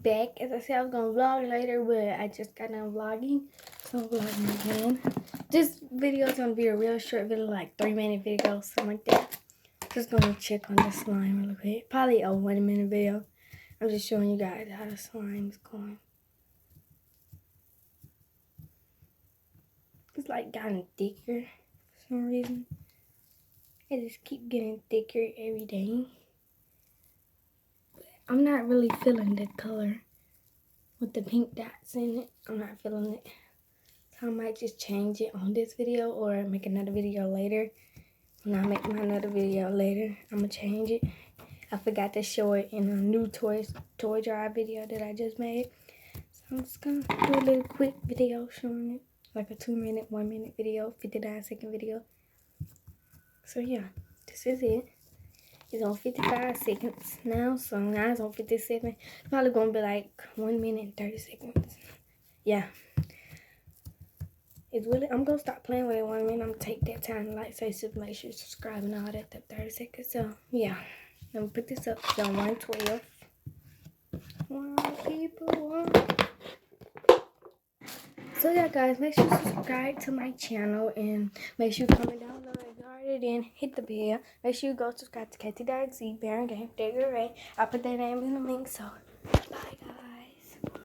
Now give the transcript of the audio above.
back. As I said, I was gonna vlog later, but I just got done vlogging, so I'm vlogging again. This video is gonna be a real short video, like 3-minute video, something like that. Just gonna check on the slime real quick. Probably a 1-minute video. I'm just showing you guys how the slime is going. It's like gotten thicker for some reason. It just keep getting thicker every day. I'm not really feeling the color with the pink dots in it. I'm not feeling it. So I might just change it on this video or make another video later. When I make my another video later, I'm gonna change it. I forgot to show it in a new toy drive video that I just made. So I'm just gonna do a little quick video showing it. Like a 2-minute, 1-minute video, 59-second video. So yeah, this is it. It's on 55 seconds now, so now it's on 57. It's probably gonna be like 1 minute and 30 seconds. Yeah. It's really, I'm gonna stop playing with it 1 minute. I'm gonna take that time to like, say, make sure you subscribe and all that, 30 seconds. So yeah, I'm gonna put this up. It's on 112. So yeah, guys, make sure you subscribe to my channel and make sure you comment down below if you already didn't. Hit the bell. Make sure you go subscribe to KT.XZ, Baron Game, Digger Ray. I'll put their names in the link. So bye, guys.